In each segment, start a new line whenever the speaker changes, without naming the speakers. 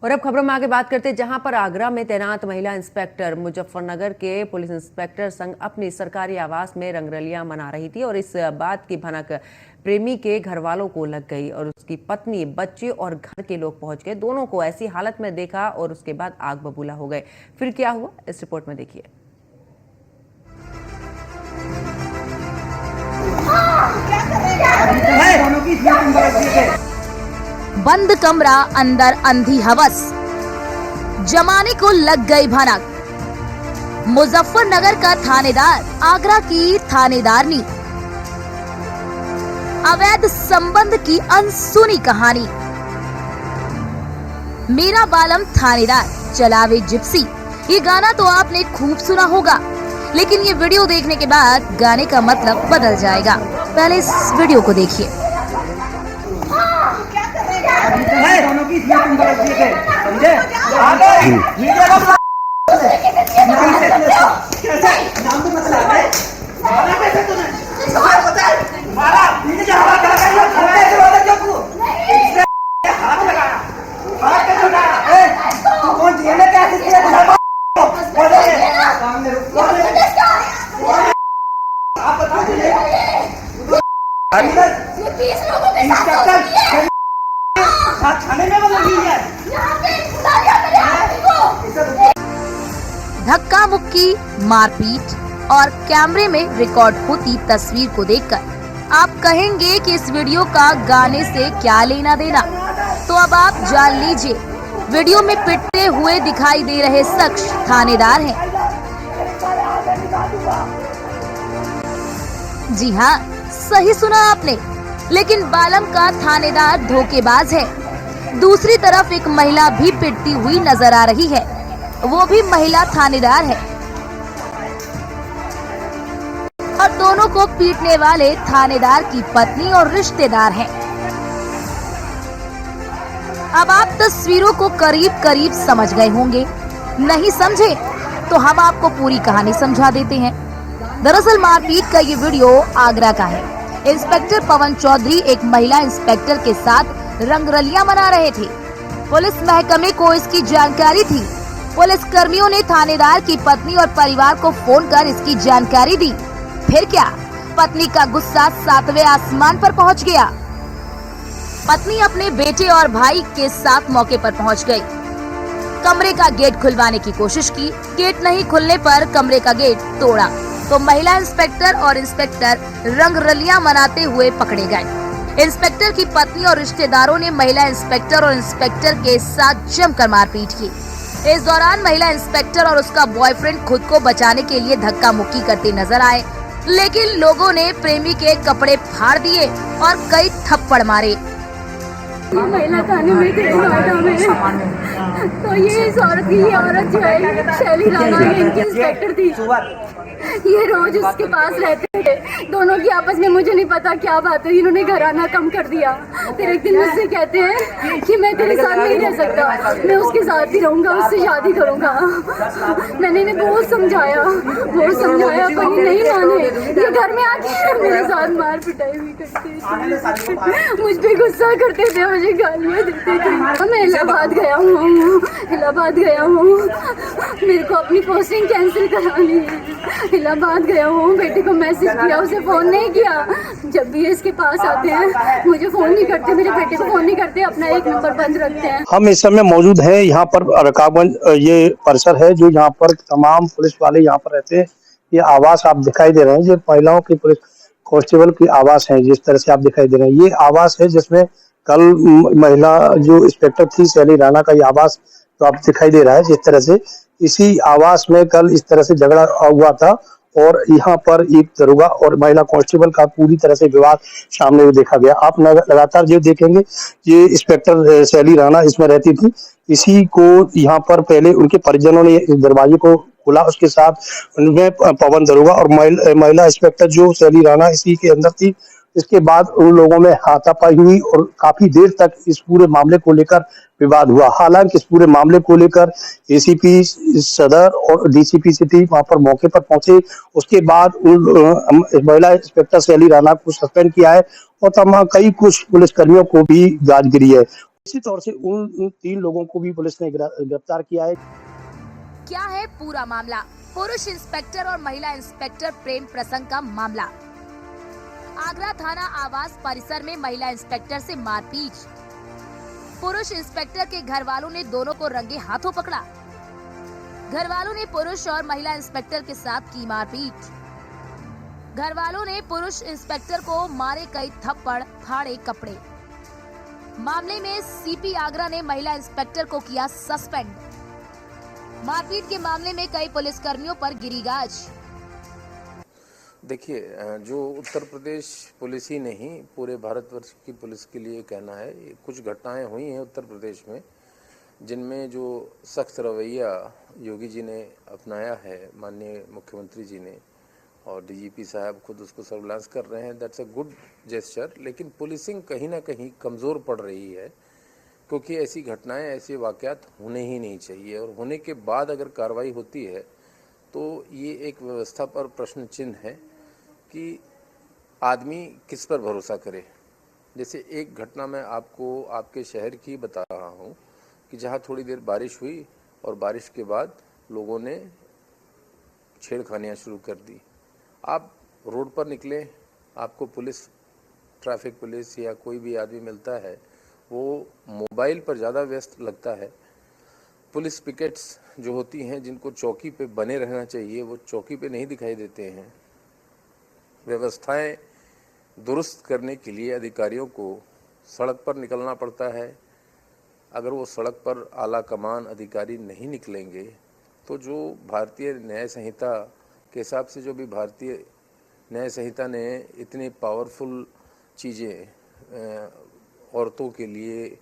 और अब खबरों में आगे बात करते हैं, जहां पर आगरा में तैनात महिला इंस्पेक्टर मुजफ्फरनगर के पुलिस इंस्पेक्टर संग अपनी सरकारी आवास में रंगरलियां मना रही थी और इस बात की भनक प्रेमी के घर वालों को लग गई और उसकी पत्नी, बच्चे और घर के लोग पहुंच गए। दोनों को ऐसी हालत में देखा और उसके बाद आग बबूला हो गए। फिर क्या हुआ, इस रिपोर्ट में देखिए।
बंद कमरा, अंदर अंधी हवस, जमाने को लग गई भनक। मुजफ्फरनगर का थानेदार, आगरा की थानेदारनी, अवैध संबंध की अनसुनी कहानी। मेरा बालम थानेदार चलावे जिप्सी, ये गाना तो आपने खूब सुना होगा, लेकिन ये वीडियो देखने के बाद गाने का मतलब बदल जाएगा। पहले इस वीडियो को देखिए।
दोनों की समझे? नाम तो मसला है। मारा कैसे तूने? पता है? मारा। नीचे जा रहा है। कैसे वाला क्यों तू? इसने हाथ लगाया। हाथ कैसे लगाया? तू कौन जेल में क्या किसने बुलाया? बोले सामने रुक। आप बता दीजिए। इंस्पेक्टर थाने में लगी है।
धक्का मुक्की, मारपीट और कैमरे में रिकॉर्ड होती तस्वीर को देखकर आप कहेंगे कि इस वीडियो का गाने से क्या लेना देना। तो अब आप जान लीजिए, वीडियो में पिटते हुए दिखाई दे रहे शख्स थानेदार हैं। जी हाँ, सही सुना आपने, लेकिन बालम का थानेदार धोखेबाज है। दूसरी तरफ एक महिला भी पिटती हुई नजर आ रही है, वो भी महिला थानेदार है और दोनों को पीटने वाले थानेदार की पत्नी और रिश्तेदार हैं। अब आप तस्वीरों को करीब करीब समझ गए होंगे, नहीं समझे तो हम आपको पूरी कहानी समझा देते हैं। दरअसल मारपीट का ये वीडियो आगरा का है। इंस्पेक्टर पवन चौधरी एक महिला इंस्पेक्टर के साथ रंगरलियां मना रहे थे। पुलिस महकमे को इसकी जानकारी थी। पुलिस कर्मियों ने थानेदार की पत्नी और परिवार को फोन कर इसकी जानकारी दी। फिर क्या, पत्नी का गुस्सा 7वें आसमान पर पहुंच गया। पत्नी अपने बेटे और भाई के साथ मौके पर पहुंच गई। कमरे का गेट खुलवाने की कोशिश की, गेट नहीं खुलने पर कमरे का गेट तोड़ा तो महिला इंस्पेक्टर और इंस्पेक्टर रंगरलियां मनाते हुए पकड़े गए। इंस्पेक्टर की पत्नी और रिश्तेदारों ने महिला इंस्पेक्टर और इंस्पेक्टर के साथ जमकर मारपीट की। इस दौरान महिला इंस्पेक्टर और उसका बॉयफ्रेंड खुद को बचाने के लिए धक्का मुक्की करते नजर आए, लेकिन लोगों ने प्रेमी के कपड़े फाड़ दिए और कई थप्पड़ मारे।
महिला थाने में थे नोएडा में, तो ये इस औरत की, ये औरत जो है शैली राणा, ये इनकी इंस्पेक्टर थी। ये रोज उसके पास रहते थे। दोनों की आपस में मुझे नहीं पता क्या बात है, इन्होंने घर आना कम कर दिया। फिर एक दिन मुझसे कहते हैं कि मैं तेरे साथ नहीं रह सकता, मैं उसके साथ ही रहूंगा, उससे शादी करूंगा। मैंने इन्हें बहुत समझाया पर ये नहीं माने। ये घर में आके मेरे साथ मार पिटाई भी करते थे, मुझ पे गुस्सा करते थे, मुझे गालियाँ देते थे। मैं इलाहाबाद गया हूँ, मेरे को अपनी पोस्टिंग कैंसिल करानी है। इलाहाबाद गया हूँ, बेटे को मैसेज किया, उसे फोन नहीं किया। जब भी इसके पास आते हैं मुझे फोन नहीं करते, मेरे बेटे को फोन नहीं करते, अपना एक नंबर बंद रखते हैं।
हम इस समय मौजूद हैं यहाँ पर रकाबगंज, ये परिसर है जो यहाँ पर तमाम पुलिस वाले यहाँ पर रहते हैं। ये आवास आप दिखाई दे रहे हैं, ये महिलाओं की पुलिस कांस्टेबल की आवास है। जिस तरह से आप दिखाई दे रहे हैं, ये आवास है जिसमें कल महिला जो इंस्पेक्टर थी शैली राणा का ये आवास तो आप दिखाई दे रहा है। जिस तरह से इसी आवास में कल इस तरह से झगड़ा हुआ था और यहाँ पर एक दरोगा और महिला कांस्टेबल का पूरी तरह से विवाद सामने देखा गया। आप लगातार जो देखेंगे, ये इंस्पेक्टर शैली राणा इसमें रहती थी। इसी को यहाँ पर पहले उनके परिजनों ने दरवाजे को खोला, उसके साथ उनमें पवन दरोगा और महिला इंस्पेक्टर जो शैली राणा इसी के अंदर थी। इसके बाद उन लोगों में हाथापाई हुई और काफी देर तक इस पूरे मामले को लेकर विवाद हुआ। हालांकि इस पूरे मामले को लेकर एसीपी सदर और डीसीपी सिटी वहां पर मौके पर पहुंचे। उसके बाद उन महिला इंस्पेक्टर शैली राणा को सस्पेंड किया है और तमाम कई कुछ पुलिसकर्मियों को भी गाज गिरी है। इसी तौर से उन 3 लोगों को भी पुलिस ने गिरफ्तार किया है।
क्या है पूरा मामला? पुरुष इंस्पेक्टर और महिला इंस्पेक्टर प्रेम प्रसंग का मामला। आगरा थाना आवास परिसर में महिला इंस्पेक्टर से मारपीट। पुरुष इंस्पेक्टर के घर वालों ने दोनों को रंगे हाथों पकड़ा। घर वालों ने पुरुष और महिला इंस्पेक्टर के साथ की मारपीट। घर वालों ने पुरुष इंस्पेक्टर को मारे कई थप्पड़, फाड़े कपड़े। मामले में सीपी आगरा ने महिला इंस्पेक्टर को किया सस्पेंड। मारपीट के मामले में कई पुलिसकर्मियों पर गिरी गाज।
देखिए, जो उत्तर प्रदेश पुलिस ही नहीं पूरे भारतवर्ष की पुलिस के लिए कहना है, कुछ घटनाएं हुई हैं उत्तर प्रदेश में जिनमें जो सख्त रवैया योगी जी ने अपनाया है, माननीय मुख्यमंत्री जी ने, और डीजीपी साहब खुद उसको सर्विलांस कर रहे हैं, दैट्स अ गुड जेस्चर। लेकिन पुलिसिंग कहीं ना कहीं कमज़ोर पड़ रही है, क्योंकि ऐसी घटनाएं, ऐसे वाक़यात होने ही नहीं चाहिए, और होने के बाद अगर कार्रवाई होती है तो ये एक व्यवस्था पर प्रश्न चिन्ह है कि आदमी किस पर भरोसा करे। जैसे एक घटना मैं आपको आपके शहर की बता रहा हूँ कि जहाँ थोड़ी देर बारिश हुई और बारिश के बाद लोगों ने छेड़खानियाँ शुरू कर दी। आप रोड पर निकले, आपको पुलिस, ट्रैफिक पुलिस या कोई भी आदमी मिलता है, वो मोबाइल पर ज़्यादा व्यस्त लगता है। पुलिस पिकेट्स जो होती हैं, जिनको चौकी पे बने रहना चाहिए, वो चौकी पे नहीं दिखाई देते हैं। व्यवस्थाएं दुरुस्त करने के लिए अधिकारियों को सड़क पर निकलना पड़ता है। अगर वो सड़क पर आला कमान अधिकारी नहीं निकलेंगे तो जो भारतीय न्याय संहिता के हिसाब से, जो भी भारतीय न्याय संहिता ने इतनी पावरफुल चीज़ें औरतों के लिए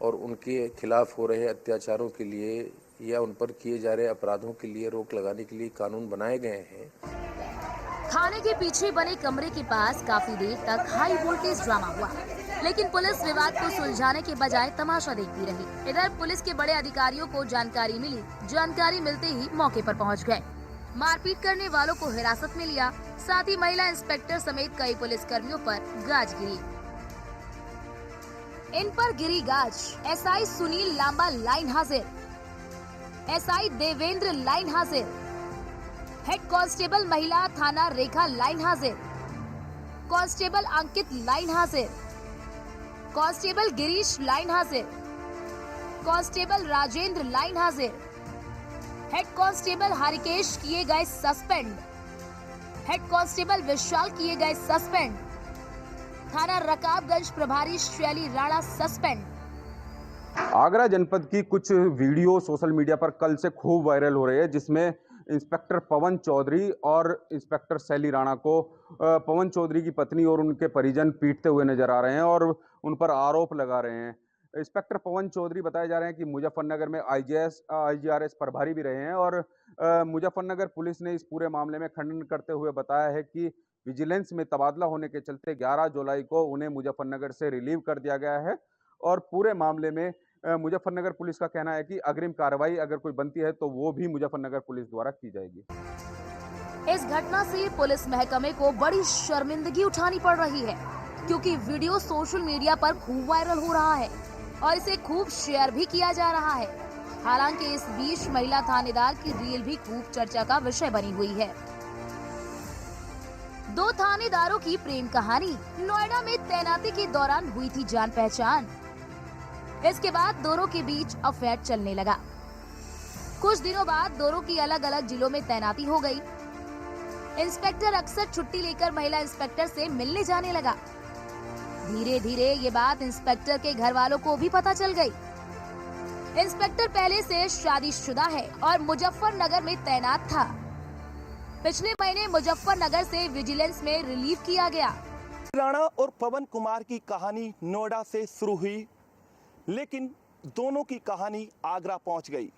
और उनके खिलाफ हो रहे अत्याचारों के लिए या उन पर किए जा रहे अपराधों के लिए रोक लगाने के लिए कानून बनाए गए हैं।
थाने के पीछे बने कमरे के पास काफी देर तक हाई वोल्टेज ड्रामा हुआ, लेकिन पुलिस विवाद को सुलझाने के बजाय तमाशा देखती रही। इधर पुलिस के बड़े अधिकारियों को जानकारी मिली। जानकारी मिलते ही मौके पर पहुंच गए। मारपीट करने वालों को हिरासत में लिया। साथ ही महिला इंस्पेक्टर समेत कई पुलिस कर्मियों पर गाज गिरी। इन पर गिरी गाज। एसआई सुनील लांबा लाइन हाजिर, एसआई देवेंद्र लाइन हाजिर, हेड कांस्टेबल महिला थाना रेखा लाइन हाजिर, कांस्टेबल अंकित लाइन हाजिर, कांस्टेबल गिरीश लाइन हाजिर, कांस्टेबल राजेंद्र लाइन हाजिर, हेड कांस्टेबल हरिकेश किए गए सस्पेंड, हेड कांस्टेबल विशाल किए गए सस्पेंड, थाना रकाबगंज प्रभारी शैली राणा सस्पेंड।
आगरा जनपद की कुछ वीडियो सोशल मीडिया पर कल से खूब वायरल हो रही है, जिसमें इंस्पेक्टर पवन चौधरी और इंस्पेक्टर शैली राणा को पवन चौधरी की पत्नी और उनके परिजन पीटते हुए नजर आ रहे हैं और उन पर आरोप लगा रहे हैं। इंस्पेक्टर पवन चौधरी बताए जा रहे हैं कि मुजफ्फरनगर में IGRS प्रभारी भी रहे हैं और मुजफ्फरनगर पुलिस ने इस पूरे मामले में खंडन करते हुए बताया है कि विजिलेंस में तबादला होने के चलते 11 जुलाई को उन्हें मुजफ्फरनगर से रिलीव कर दिया गया है और पूरे मामले में मुजफ्फरनगर पुलिस का कहना है कि अग्रिम कार्रवाई अगर कोई बनती है तो वो भी मुजफ्फरनगर पुलिस द्वारा की जाएगी।
इस घटना से पुलिस महकमे को बड़ी शर्मिंदगी उठानी पड़ रही है, क्योंकि वीडियो सोशल मीडिया पर खूब वायरल हो रहा है और इसे खूब शेयर भी किया जा रहा है। हालांकि इस बीच महिला थानेदार की रील भी खूब चर्चा का विषय बनी हुई है। दो थानेदारों की प्रेम कहानी। नोएडा में तैनाती के दौरान हुई थी जान पहचान। इसके बाद दोनों के बीच अफेयर चलने लगा। कुछ दिनों बाद दोनों की अलग अलग जिलों में तैनाती हो गई। इंस्पेक्टर अक्सर छुट्टी लेकर महिला इंस्पेक्टर से मिलने जाने लगा। धीरे धीरे ये बात इंस्पेक्टर के घर वालों को भी पता चल गई। इंस्पेक्टर पहले से शादीशुदा है और मुजफ्फरनगर में तैनात था। पिछले महीने मुजफ्फरनगर से विजिलेंस में रिलीव किया गया।
राणा और पवन कुमार की कहानी नोएडा से शुरू हुई, लेकिन दोनों की कहानी आगरा पहुंच गई।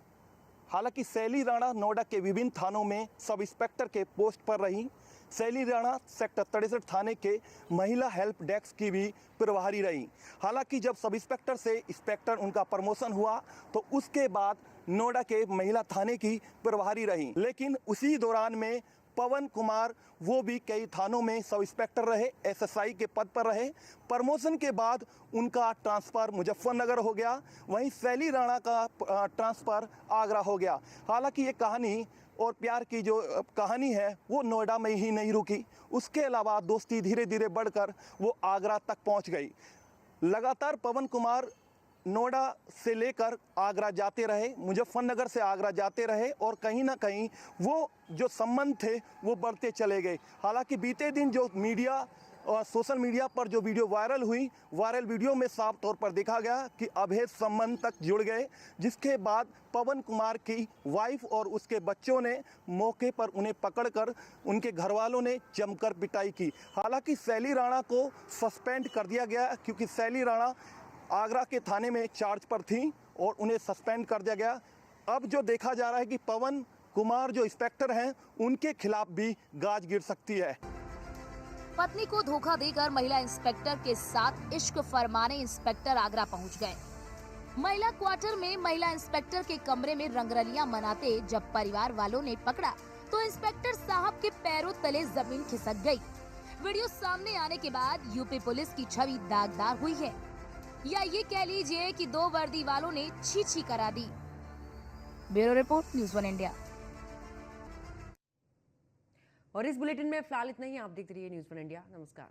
हालांकि शैली राणा नोएडा के विभिन्न थानों में सब इंस्पेक्टर के पोस्ट पर रही। शैली राणा सेक्टर 63 थाने के महिला हेल्प डेस्क की भी प्रभारी रही। हालांकि जब सब इंस्पेक्टर से इंस्पेक्टर उनका प्रमोशन हुआ तो उसके बाद नोएडा के महिला थाने की प्रभारी रही। लेकिन उसी दौरान में पवन कुमार वो भी कई थानों में सब इंस्पेक्टर रहे, एसएसआई के पद पर रहे। प्रमोशन के बाद उनका ट्रांसफ़र मुजफ्फरनगर हो गया, वहीं शैली राणा का ट्रांसफ़र आगरा हो गया। हालांकि ये कहानी और प्यार की जो कहानी है वो नोएडा में ही नहीं रुकी, उसके अलावा दोस्ती धीरे धीरे बढ़कर वो आगरा तक पहुंच गई। लगातार पवन कुमार नोएडा से लेकर आगरा जाते रहे, मुजफ्फरनगर से आगरा जाते रहे और कहीं ना कहीं वो जो संबंध थे वो बढ़ते चले गए। हालांकि बीते दिन जो मीडिया और सोशल मीडिया पर जो वीडियो वायरल हुई, वायरल वीडियो में साफ तौर पर देखा गया कि अभेद संबंध तक जुड़ गए, जिसके बाद पवन कुमार की वाइफ और उसके बच्चों ने मौके पर उन्हें पकड़कर उनके घर वालों ने जमकर पिटाई की। हालांकि शैली राणा को सस्पेंड कर दिया गया क्योंकि शैली राणा आगरा के थाने में चार्ज पर थी और उन्हें सस्पेंड कर दिया गया। अब जो देखा जा रहा है कि पवन कुमार जो इंस्पेक्टर हैं उनके खिलाफ भी गाज गिर सकती है।
पत्नी को धोखा देकर महिला इंस्पेक्टर के साथ इश्क फरमाने इंस्पेक्टर आगरा पहुंच गए। महिला क्वार्टर में महिला इंस्पेक्टर के कमरे में रंगरलियां मनाते जब परिवार वालों ने पकड़ा तो इंस्पेक्टर साहब के पैरों तले जमीन खिसक गई। वीडियो सामने आने के बाद यूपी पुलिस की छवि दागदार हुई है, या ये कह लीजिए कि दो वर्दी वालों ने छी छी करा दी। Bureau report, news 1 India.
और इस बुलेटिन में फिलहाल इतना ही। आप देखते रहिए न्यूज़ 1 इंडिया। नमस्कार।